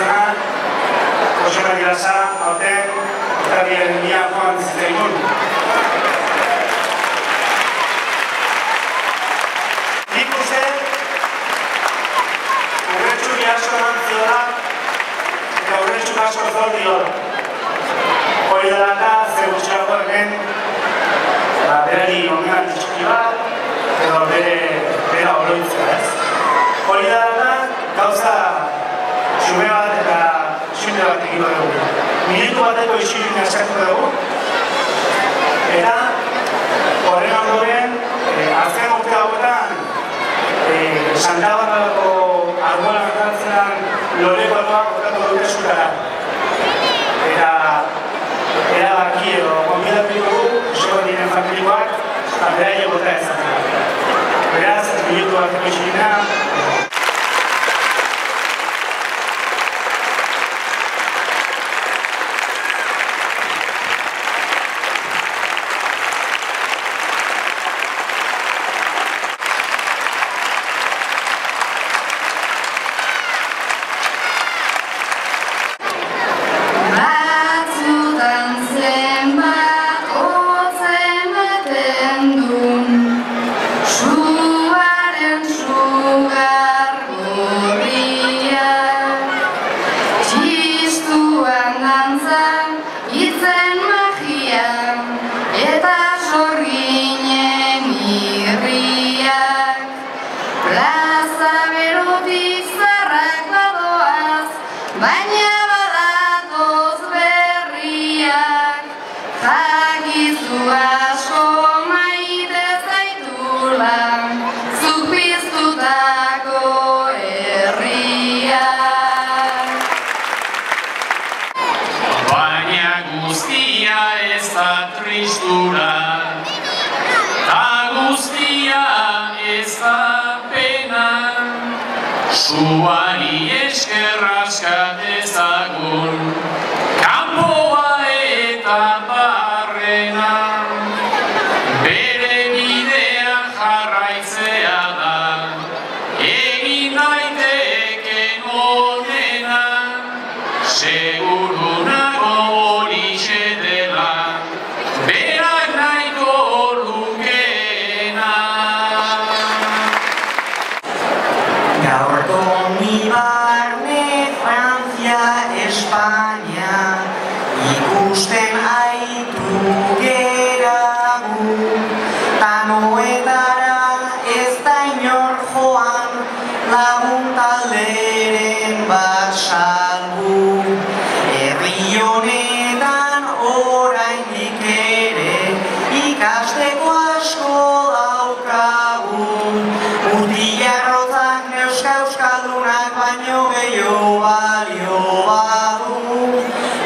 pertsona, Joseba Dilasa, aurten, eta biaren mila joan zitzaigun. Nik uste, urretxu asko eman ziola, eta urretxu asko zor diola. Hori dela eta, zer gutxiago hemen, berari omenan txiki bat, edo bera oroitzea, ez? Hori dela gauza xume bat eta xumde bat egiko dugu. Minutu bateko isilunea eskatuko dugu. Eta horren ondoren, azken urte hauetan, Santa Barbarako arbola gertatzean lorekoak botako dute zutara. Eta erabaki edo konbidatu dugu, Joseba diren familikoak, eta beraile bota ezatzen. Beraz, minutu bateko isilunea. Zuari esker aska dezagun, kanpoa eta barrena, bere bidean jarraitzea da, egin daiteken onena, seguru nago horixe dela, berak nahiko lukeena. Gaurko mi barne Frantzia, Espainia, ikusten aitu geragu, tanoetara ez da inor joan, lagun talderen bat salgu. Herri honetan oraindik ere ikasteko asko daukagu, Mutilarrotzak euskaldunak baino gehiago balio badu.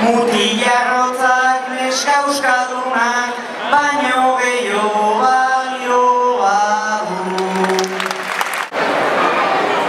Mutilarrotzak euskaldunak baino gehiago balio badu.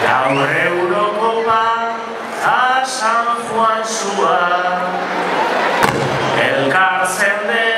Gaur Eurokopa a San Juan zua, elkar zende